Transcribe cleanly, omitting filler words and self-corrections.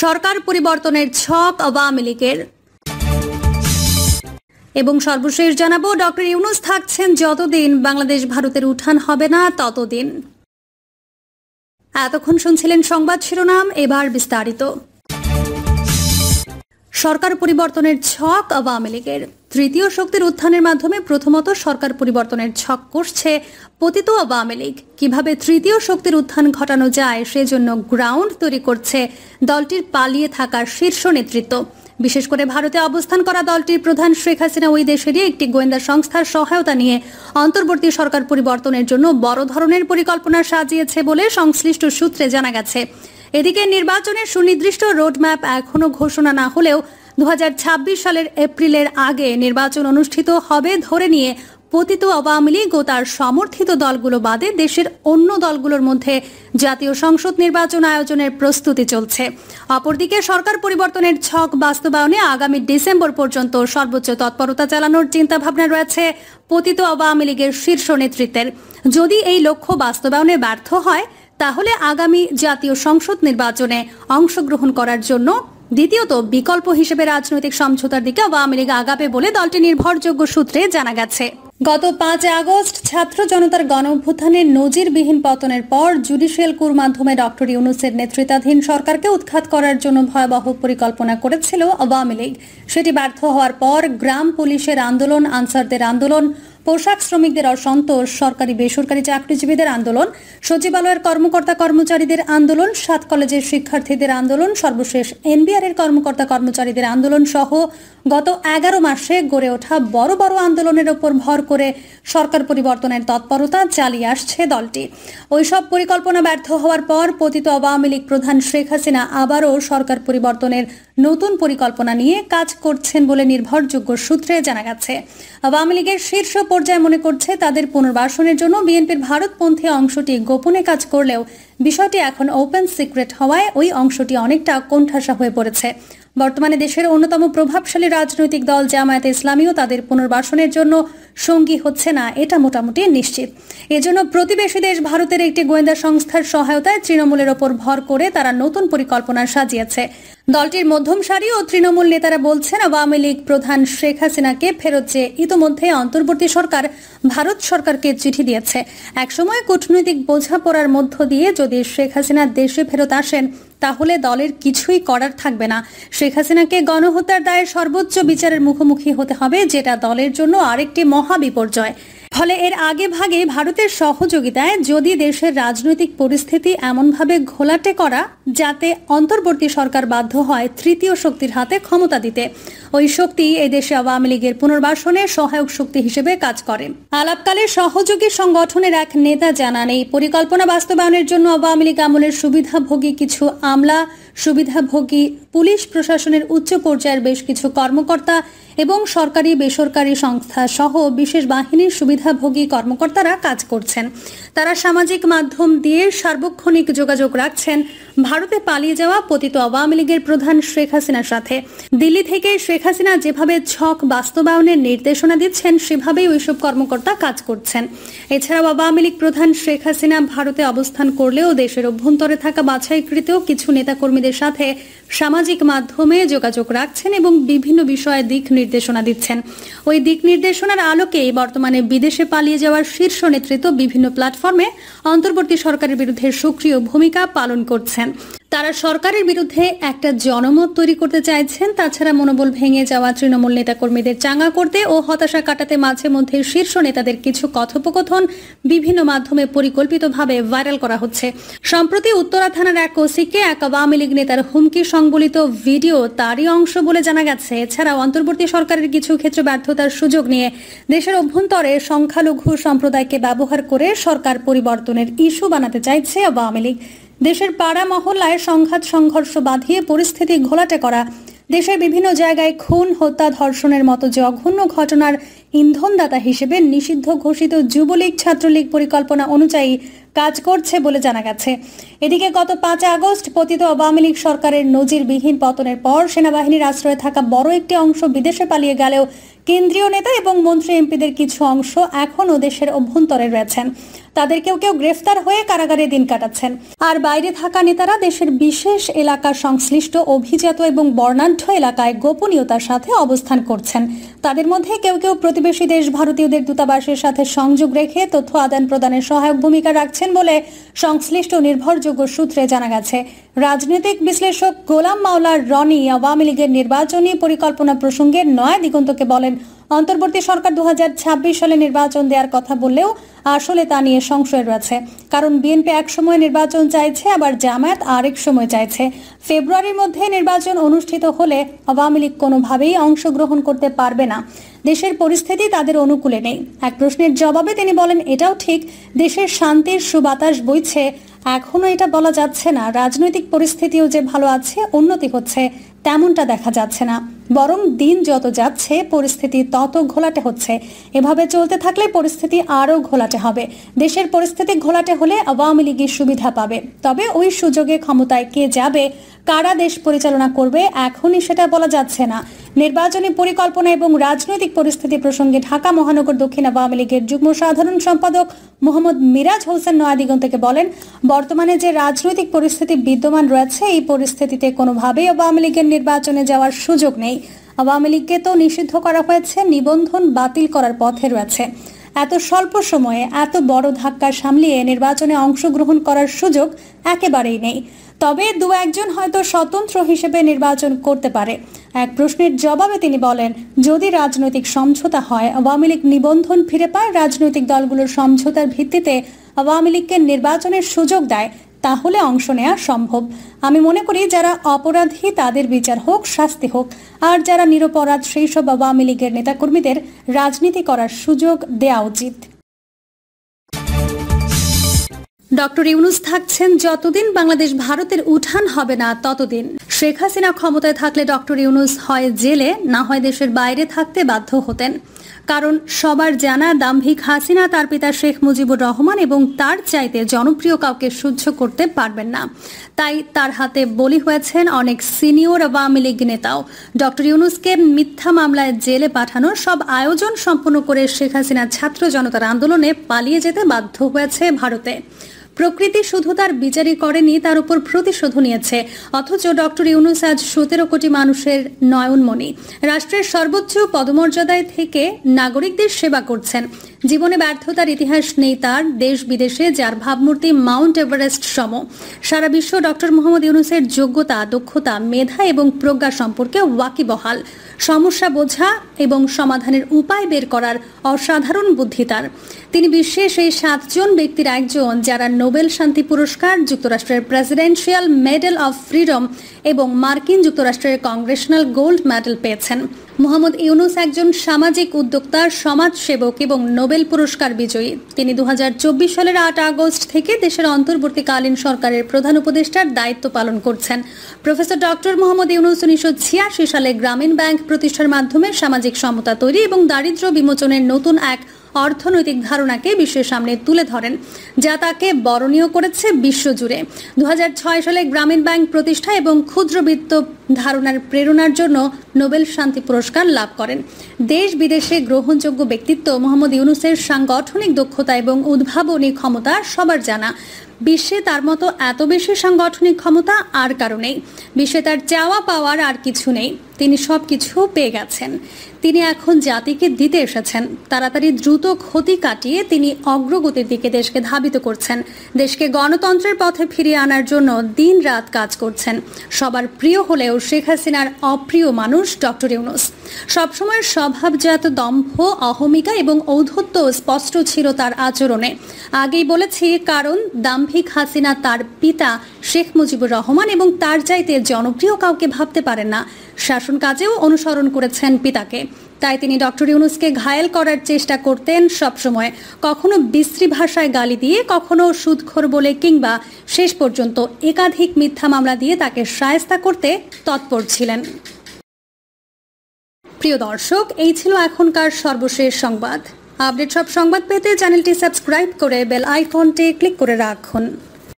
সরকার পরিবর্তনের ছক আওয়ামী লীগের। এবং সর্বশেষ জানাবো, ডক্টর ইউনূস থাকছেন যতদিন বাংলাদেশ ভারতের উত্থান হবে না ততদিন। এতক্ষণ শুনছিলেন সংবাদ শিরোনাম, এবার বিস্তারিত। সরকার পরিবর্তনের ছক আওয়ামী লীগের। তৃতীয় শক্তির উত্থানের মাধ্যমে প্রথমত সরকার পরিবর্তনের ছক কষছে পতিত আওয়ামী লীগ। কিভাবে তৃতীয় শক্তির উত্থান ঘটানো যায় সেজন্য গ্রাউন্ড তৈরি করছে দলটির পালিয়ে থাকা শীর্ষ নেতৃত্ব। বিশেষ করে ভারতে অবস্থান করা দলটির প্রধান শেখ হাসিনা ওই দেশেরই একটি গোয়েন্দা সংস্থার সহায়তা নিয়ে অন্তর্বর্তী সরকার পরিবর্তনের জন্য বড় ধরনের পরিকল্পনা সাজিয়েছে বলে সংশ্লিষ্ট সূত্রে জানা গেছে। এদিকে নির্বাচনের সুনির্দিষ্ট রোডম্যাপ এখনো ঘোষণা না হলেও 2026 সালের এপ্রিলের আগে নির্বাচন অনুষ্ঠিত হবে ধরে নিয়ে পতিত আওয়ামী লীগ ও তার সমর্থিত দলগুলো বাদে দেশের অন্য দলগুলোর মধ্যে জাতীয় সংসদ নির্বাচন আয়োজনের প্রস্তুতি চলছে। অপরদিকে সরকার পরিবর্তনের ছক বাস্তবায়নে আগামী ডিসেম্বর পর্যন্ত সর্বোচ্চ তৎপরতা চালানোর চিন্তাভাবনা রয়েছে পতিত আওয়ামী লীগের শীর্ষ নেতৃত্বের। যদি এই লক্ষ্য বাস্তবায়নে ব্যর্থ হয় তাহলে আগামী জাতীয় সংসদ নির্বাচনে অংশগ্রহণ করার জন্য দ্বিতীয়ত বিকল্প হিসেবে রাজনৈতিক সমঝোতার দিকে আওয়ামী লীগ আগাবে বলে দলটি নির্ভরযোগ্য সূত্রে জানা গেছে। গত 5 আগস্ট ছাত্র জনতার গণঅভ্যুত্থানের নজিরবিহীন পতনের পর জুডিশিয়াল কুর মাধ্যমে ডক্টর ইউনূসের নেতৃত্বাধীন সরকারকে উৎখাত করার জন্য ভয়াবহ পরিকল্পনা করেছিল আওয়ামী লীগ। সেটি ব্যর্থ হওয়ার পর গ্রাম পুলিশের আন্দোলন, আনসারদের আন্দোলন, পোশাক শ্রমিকদের অসন্তোষ, সরকারি বেসরকারি চাকরিজীবীদের আন্দোলন, সচিবালয়ের কর্মকর্তা কর্মচারীদের আন্দোলন, 7 কলেজের শিক্ষার্থীদের আন্দোলন, সর্বশেষ এনবিআর এর কর্মকর্তা কর্মচারীদের আন্দোলন সহ গত 11 মাসে গড়ে ওঠা বড় বড় আন্দোলনের ওপর ভর করে সরকার পরিবর্তনের তৎপরতা চালিয়ে আসছে দলটি। ওইসব পরিকল্পনা ব্যর্থ হওয়ার পর পতিত আওয়ামী লীগ প্রধান শেখ হাসিনা আবারও সরকার পরিবর্তনের নতুন পরিকল্পনা নিয়ে কাজ করছেন বলে নির্ভরযোগ্য সূত্রে জানা গেছে। আওয়ামী লীগের শীর্ষ পর্যায়ে মনে করছে তাদের পুনর্বাসনের জন্য বিএনপির ভারতপন্থী অংশটি গোপনে কাজ করলেও বিষয়টি এখন ওপেন সিক্রেট হওয়ায় ওই অংশটি অনেকটা কোণঠাসা হয়ে পড়েছে। বর্তমানে দেশের অন্যতম প্রভাবশালী রাজনৈতিক দল জামায়াতে ইসলামীও তাদের পুনর্বাসনের জন্য সঙ্গী হচ্ছে না, এটা মোটামুটি নিশ্চিত। এজন্য প্রতিবেশী দেশ ভারতের একটি গোয়েন্দা সংস্থার সহায়তায় তৃণমূলের ওপর ভর করে তারা নতুন পরিকল্পনা সাজিয়েছে। দলটির মধ্যম সারি ও তৃণমূল নেতারা বলছেন আওয়ামী লীগ প্রধান শেখ হাসিনাকে ফেরত চেয়ে ইতোমধ্যে অন্তর্বর্তী সরকার ভারত সরকারকে চিঠি দিয়েছে। একসময় কূটনৈতিক বোঝাপড়ার মধ্য দিয়ে যদি শেখ হাসিনা দেশে ফেরত আসেন তাহলে দলের কিছুই করার থাকবে না। শেখ হাসিনাকে গণহত্যার দায়ে সর্বোচ্চ বিচারের মুখোমুখি হতে হবে, যেটা দলের জন্য আরেকটি মহা বিপর্যয়। ফলে এর আগে ভাগে ভারতের সহযোগিতায় যদি দেশের রাজনৈতিক পরিস্থিতি এমনভাবে ঘোলাটে করা যাতে অন্তর্বর্তী সরকার বাধ্য হয় তৃতীয় শক্তির হাতে ক্ষমতা দিতে, ওই শক্তি এই দেশে আওয়ামী লীগের পুনর্বাসনে সহায়ক শক্তি হিসেবে কাজ করে। আলাপকালে সহযোগী সংগঠনের এক নেতা জানান, এই পরিকল্পনা বাস্তবায়নের জন্য আওয়ামী লীগ আমলের সুবিধাভোগী কিছু আমলা, সুবিধাভোগী পুলিশ প্রশাসনের উচ্চ পর্যায়ের বেশ কিছু কর্মকর্তা এবং সরকারি বেসরকারি সংস্থা সহ বিশেষ বাহিনীর সুবিধাভোগী কর্মকর্তারা কাজ করছেন। তারা সামাজিক মাধ্যম দিয়ে সার্বক্ষণিক যোগাযোগ রাখছেন ভারতে পালিয়ে যাওয়া পতিত আওয়ামী লীগের প্রধান শেখ হাসিনার সাথে। দিল্লি থেকে শেখ হাসিনা যেভাবে ছক বাস্তবায়নের নির্দেশনা দিচ্ছেন সেভাবেই ওইসব কর্মকর্তা কাজ করছেন। এছাড়াও আওয়ামী লীগ প্রধান শেখ হাসিনা ভারতে অবস্থান করলেও দেশের অভ্যন্তরে থাকা বাছাইকৃত কিছু নেতাকর্মীদের সাথে সামাজিক মাধ্যমে যোগাযোগ রাখছেন এবং বিভিন্ন বিষয়ে দিক নির্দেশনা দিচ্ছেন। ওই দিক নির্দেশনার আলোকে বর্তমানে বিদেশে পালিয়ে যাওয়ার শীর্ষ নেতৃত্ব বিভিন্ন প্ল্যাটফর্মে অন্তর্বর্তী সরকারের বিরুদ্ধে সক্রিয় ভূমিকা পালন করছেন। তারা সরকারের বিরুদ্ধে একটা জনমত তৈরি করতে চাইছেন। তাছাড়া মনোবল ভেঙে যাওয়া তৃণমূল নেতাকর্মীদের চাঙ্গা করতে ও হতাশা কাটাতে মাঝে মধ্যে শীর্ষ নেতাদের কিছু কথোপকথন বিভিন্ন মাধ্যমে পরিকল্পিতভাবে ভাইরাল করা হচ্ছে। সম্প্রতি উত্তরা থানার এক ওসিকে এক আওয়ামী লীগ নেতার হুমকি সংবলিত ভিডিও তারই অংশ বলে জানা গেছে। এছাড়াও অন্তর্বর্তী সরকারের কিছু ক্ষেত্রে ব্যর্থতার সুযোগ নিয়ে দেশের অভ্যন্তরে সংখ্যালঘু সম্প্রদায়কে ব্যবহার করে সরকার পরিবর্তনের ইস্যু বানাতে চাইছে আওয়ামী লীগ। দেশের পাড়া মহল্লায় সংঘাত সংঘর্ষ বাঁধিয়ে পরিস্থিতি ঘোলাটে করা, দেশের বিভিন্ন জায়গায় খুন, হত্যা, ধর্ষণের মতো জঘন্য ঘটনার ইন্ধনদাতা হিসেবে নিষিদ্ধ ঘোষিত যুবলীগ ছাত্রলীগ পরিকল্পনা অনুযায়ী কাজ করছে বলে জানা গেছে। এদিকে গত 5 আগস্ট পতিত আওয়ামী লীগ সরকারের নজিরবিহীন পতনের পর সেনাবাহিনীর আশ্রয়ে থাকা বড় একটি অংশ বিদেশে পালিয়ে গেলেও কেন্দ্রীয় নেতা এবং মন্ত্রী এমপিদের কিছু অংশ এখনও দেশের অভ্যন্তরে রয়েছেন। তাদের কেউ কেউ গ্রেফতার হয়ে কারাগারে দিন কাটাচ্ছেন। আর বাইরে থাকা নেতারা দেশের বিশেষ এলাকা সংশ্লিষ্ট অভিজাত এবং বর্ণাঢ্য এলাকায় গোপনীয়তার সাথে অবস্থান করছেন। তাদের মধ্যে কেউ কেউ প্রতিবেশী দেশ ভারতীয়দের দূতাবাসের সাথে সংযোগ রেখে তথ্য আদান প্রদানের সহায়ক ভূমিকা রাখছেন বলে সংশ্লিষ্ট নির্ভরযোগ্য সূত্রে জানা গেছে। রাজনৈতিক বিশ্লেষক গোলাম মাওলা রনি আওয়ামী লীগের নির্বাচনী পরিকল্পনা প্রসঙ্গে নয়া দিগন্তকে বলেন, অন্তর্বর্তী সরকার 2026 সালে নির্বাচন দেওয়ার কথা বললেও আসলে তা নিয়ে সংশয় রয়েছে। কারণ বিএনপি এক সময় নির্বাচন চাইছে, আবার জামায়াত আরেক সময় চাইছে। ফেব্রুয়ারির মধ্যে নির্বাচন অনুষ্ঠিত হলে আওয়ামী লীগ কোনোভাবেই অংশগ্রহণ করতে পারবে না। দেশের পরিস্থিতি তাদের অনুকূলে নেই। এক প্রশ্নের জবাবে তিনি বলেন, এটাও ঠিক, দেশের শান্তির সুবাতাস বইছে, এখনো এটা বলা যাচ্ছে না রাজনৈতিক পরিস্থিতিও যে ভালো আছে, উন্নতি হচ্ছে, তেমনটা দেখা যাচ্ছে না। বরং দিন যত যাচ্ছে পরিস্থিতি তত ঘোলাটে হচ্ছে। এভাবে চলতে থাকলে পরিস্থিতি আরও ঘোলাটে হবে। দেশের পরিস্থিতি ঘোলাটে হলে আওয়ামী লীগের সুবিধা পাবে। তবে ওই সুযোগে ক্ষমতায় কে যাবে, কারা দেশ পরিচালনা করবে, এখনই সেটা বলা যাচ্ছে না। নির্বাচনী পরিকল্পনা এবং রাজনৈতিক পরিস্থিতি প্রসঙ্গে ঢাকা মহানগর দক্ষিণ আওয়ামী লীগের যুগ্ম সাধারণ সম্পাদক মোহাম্মদ মিরাজ হোসেন নয়াদিগন্তকে বলেন, বর্তমানে যে রাজনৈতিক পরিস্থিতি বিদ্যমান রয়েছে, এই পরিস্থিতিতে কোনোভাবেই আওয়ামী লীগের নির্বাচনে যাওয়ার সুযোগ নেই। আওয়ামী লীগকে তো নিষিদ্ধ করা হয়েছে, নিবন্ধন বাতিল করার পথে রয়েছে। এত স্বল্প সময়ে এত বড় ধাক্কা সামলিয়ে নির্বাচনে অংশগ্রহণ করার সুযোগ একেবারেই নেই। তবে দু একজন হয়তো স্বতন্ত্র হিসেবে নির্বাচন করতে পারে। এক প্রশ্নের জবাবে তিনি বলেন, যদি রাজনৈতিক সমঝোতা হয়, আওয়ামী লীগ নিবন্ধন ফিরে পায়, রাজনৈতিক দলগুলোর সমঝোতার ভিত্তিতে আওয়ামী লীগকে নির্বাচনের সুযোগ দেয়, তাহলে অংশ নেওয়া সম্ভব। আমি মনে করি যারা অপরাধী তাদের বিচার হোক, শাস্তি হোক, আর যারা নিরপরাধ সেই সব আওয়ামী লীগের নেতাকর্মীদের রাজনীতি করার সুযোগ দেওয়া উচিত। ডক্টর ইউনূস থাকছেন যতদিন বাংলাদেশ ভারতের উঠান হবে না ততদিন। শেখ হাসিনা ক্ষমতায় থাকলে ডক্টর ইউনূস হয় জেলে, না হয় দেশের বাইরে থাকতে বাধ্য হতেন। কারণ সবার জানা, দাম্ভিক হাসিনা তার পিতা শেখ মুজিবুর রহমান এবং তার চাইতে জনপ্রিয় কাউকে সহ্য করতে পারবেন না। তাই তার হাতে বলি হয়েছেন অনেক সিনিয়র আওয়ামী লীগ নেতাও। ডক্টর ইউনূসকে মিথ্যা মামলায় জেলে পাঠানোর সব আয়োজন সম্পন্ন করে শেখ হাসিনা ছাত্র জনতার আন্দোলনে পালিয়ে যেতে বাধ্য হয়েছে ভারতে। প্রকৃতি শুধু তার বিচারই করেনি, তার উপর প্রতিশোধ নিয়েছে। অথচ ডক্টর ইউনূস আজ 17 কোটি মানুষের নয়নমণি। রাষ্ট্রের সর্বোচ্চ পদমর্যাদায় থেকে নাগরিকদের সেবা করছেন। জীবনে ব্যর্থতার ইতিহাস নেই তার। দেশ বিদেশে যার ভাবমূর্তি মাউন্ট এভারেস্ট সম। সারা বিশ্ব ডক্টর মোহাম্মদ ইউনূসের যোগ্যতা, দক্ষতা, মেধা এবং প্রজ্ঞা সম্পর্কে ওয়াকিবহাল। সমস্যা বোঝা এবং সমাধানের উপায় বের করার অসাধারণ বুদ্ধি তার। তিনি বিশ্বের সেই 7 জন ব্যক্তির একজন যারা নোবেল শান্তি পুরস্কার, যুক্তরাষ্ট্রের প্রেসিডেন্সিয়াল মেডেল অফ ফ্রিডম এবং মার্কিন যুক্তরাষ্ট্রের কংগ্রেশনাল গোল্ড মেডেল পেয়েছেন। মোহাম্মদ ইউনূস একজন সামাজিক উদ্যোক্তা, সমাজসেবক এবং নোবেল পুরস্কার বিজয়ী। তিনি 2024 সালের 8 আগস্ট থেকে দেশের অন্তর্বর্তীকালীন সরকারের প্রধান উপদেষ্টার দায়িত্ব পালন করছেন। প্রফেসর ডক্টর মোহাম্মদ ইউনূস 1986 সালে গ্রামীণ ব্যাংক প্রতিষ্ঠার মাধ্যমে সামাজিক সমতা তৈরি এবং দারিদ্র্য বিমোচনের নতুন এক অর্থনৈতিক ধারণাকে বিশ্বের সামনে তুলে ধরেন, যা তাকে বরণীয় করেছে বিশ্বজুড়ে। 2006 সালে গ্রামীণ ব্যাংক প্রতিষ্ঠা এবং ক্ষুদ্রবিত্ত ধারণার প্রেরণার জন্য নোবেল শান্তি পুরস্কার লাভ করেন। দেশ বিদেশে গ্রহণযোগ্য ব্যক্তিত্ব মোহাম্মদ ইউনূসের সাংগঠনিক দক্ষতা এবং উদ্ভাবনী ক্ষমতা সবার জানা। বিশ্বে তার মতো এত বেশি সাংগঠনিক ক্ষমতা আর কারো নেই। বিশ্বে তার চাওয়া পাওয়ার আর কিছু নেই। তিনি সবকিছু পেয়ে গেছেন। তিনি এখন জাতিকে দিতে এসেছেন। তাড়াতাড়ি দ্রুত ক্ষতি কাটিয়ে তিনি অগ্রগতির দিকে দেশকে ধাবিত করছেন। দেশকে গণতন্ত্রের পথে ফিরিয়ে আনার জন্য দিন রাত কাজ করছেন। সবার প্রিয় হলেও শেখ হাসিনার অপ্রিয় মানুষ ডক্টর ইউনূস। সবসময় স্বভাবজাত দম্ভ, অহমিকা এবং ঔদ্ধত্য স্পষ্ট ছিল তার আচরণে। আগেই বলেছি, কারণ দাম্ভিক হাসিনা তার পিতা শেখ মুজিবুর রহমান এবং তার চাইতে জনপ্রিয় কাউকে ভাবতে পারেন না। শাসন কাজেও অনুসরণ করেছেন পিতাকে। তাই তিনি ডক্টর ইউনূসকে ঘায়েল করার চেষ্টা করতেন সবসময়। কখনো বিশ্রী ভাষায় গালি দিয়ে, কখনো সুদখোর বলে, কিংবা শেষ পর্যন্ত একাধিক মিথ্যা মামলা দিয়ে তাকে শায়েস্তা করতে তৎপর ছিলেন। প্রিয় দর্শক, এই ছিল এখনকার সর্বশেষ সংবাদ। আপডেট সব সংবাদ পেতে চ্যানেলটি সাবস্ক্রাইব করে বেল আইকনটি ক্লিক করে রাখুন।